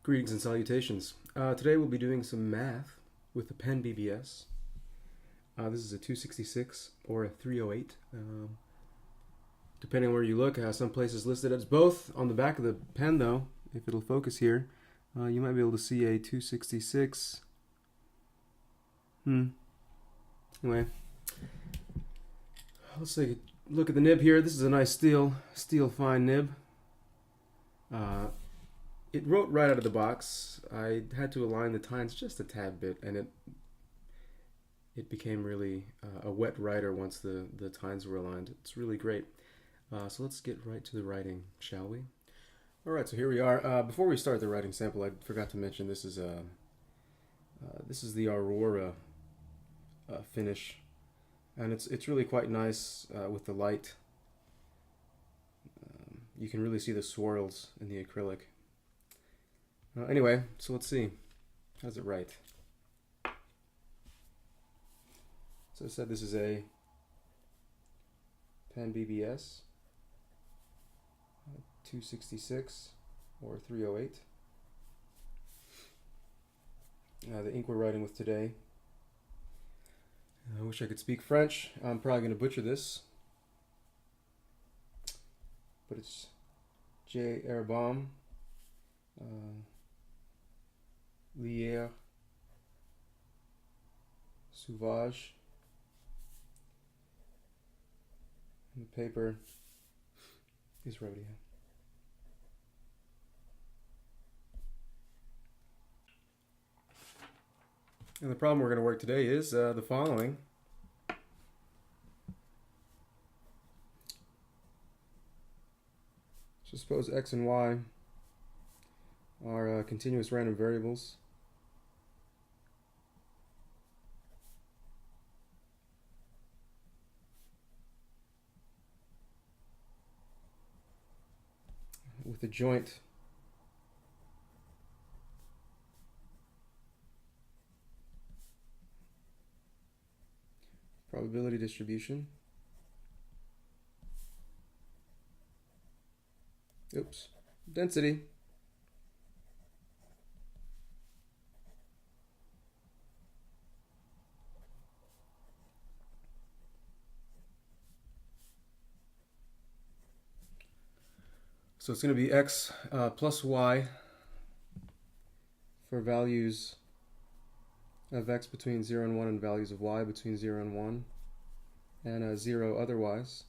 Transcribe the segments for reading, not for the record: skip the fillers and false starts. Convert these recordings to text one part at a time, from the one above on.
Greetings and salutations. Today we'll be doing some math with the PenBBS. This is a 266 or a 308. Depending on where you look, some places listed as both. On the back of the pen though, if it'll focus here, you might be able to see a 266. Anyway, let's take a look at the nib here. This is a nice steel fine nib. It wrote right out of the box. I had to align the tines just a tad bit, and it became really a wet writer once the tines were aligned. It's really great. So let's get right to the writing, shall we? All right, so here we are. Before we start the writing sample, I forgot to mention this is the Aurora finish, and it's really quite nice with the light. You can really see the swirls in the acrylic. Anyway, so let's see. How does it write? So I said this is a PenBBS 266 or 308. The ink we're writing with today. I wish I could speak French. I'm probably going to butcher this, but it's J. Herbaume. Lierre Sauvage, and the paper is ready. And the problem we're going to work today is the following. So suppose x and y are continuous random variables. With a joint probability distribution. Oops. Density. So it's going to be x plus y for values of x between 0 and 1 and values of y between 0 and 1 and 0 otherwise.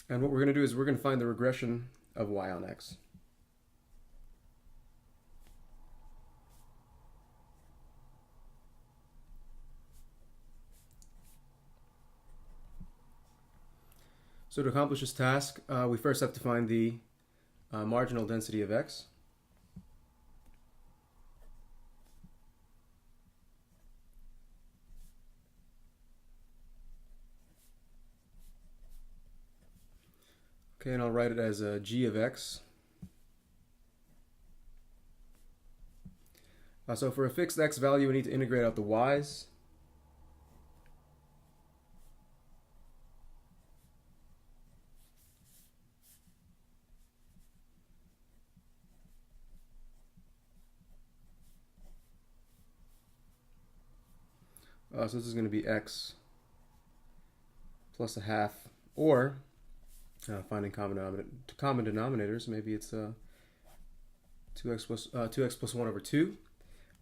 And what we're going to do is we're going to find the regression of y on x. So to accomplish this task, we first have to find the marginal density of x. Okay, and I'll write it as g of x. So for a fixed x value, we need to integrate out the y's. So this is going to be x plus a half, or finding common denominators, maybe it's 2x plus 1 over 2.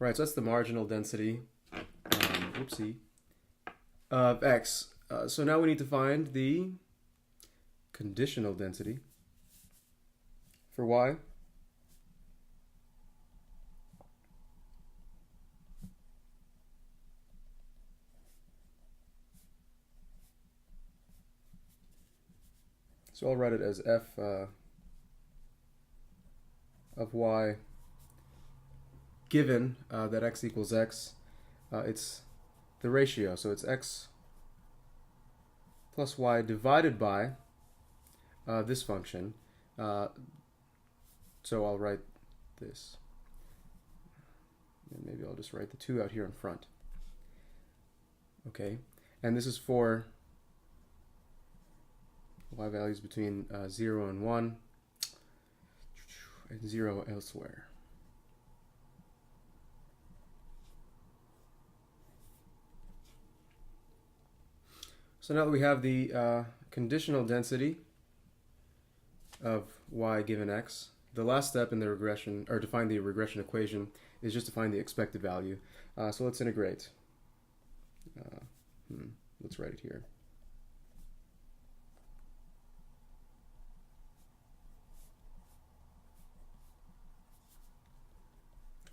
Right, so that's the marginal density of x. So now we need to find the conditional density for y. So I'll write it as f of y given that x equals x. It's the ratio, so it's x plus y divided by this function. So I'll write this. And maybe I'll just write the 2 out here in front. Okay, and this is for y values between 0 and 1, and 0 elsewhere. So now that we have the conditional density of y given x, the last step in the regression, or to find the regression equation, is just to find the expected value. So let's integrate. Let's write it here.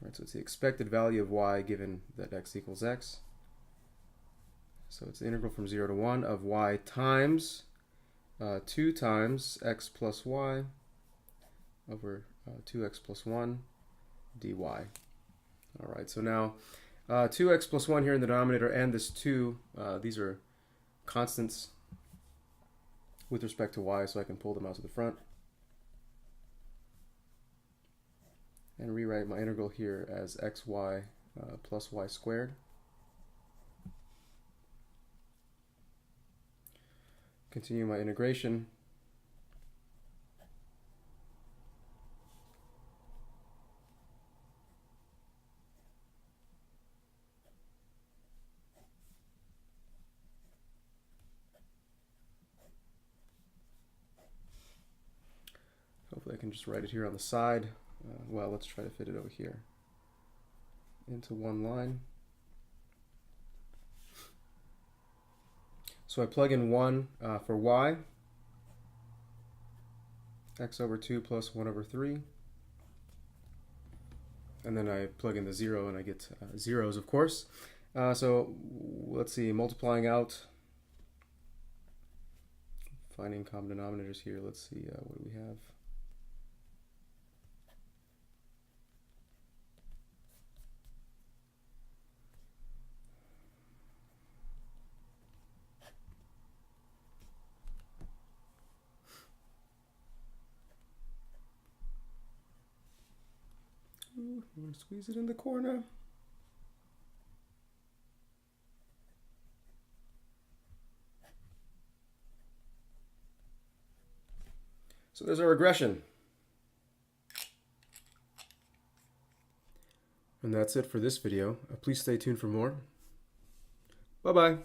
All right, so it's the expected value of y given that x equals x. So it's the integral from 0 to 1 of y times 2 times x plus y over 2x plus 1 dy. All right, so now 2x plus 1 here in the denominator and this 2, these are constants with respect to y, so I can pull them out to the front. And rewrite my integral here as xy plus y squared. Continue my integration. Hopefully I can just write it here on the side. Well, let's try to fit it over here into one line. So I plug in 1 for y, x over 2 plus 1 over 3. And then I plug in the 0 and I get zeros, of course. So let's see, multiplying out, finding common denominators here. Let's see, what do we have? I'm going to squeeze it in the corner. So there's our regression. And that's it for this video. Please stay tuned for more. Bye-bye.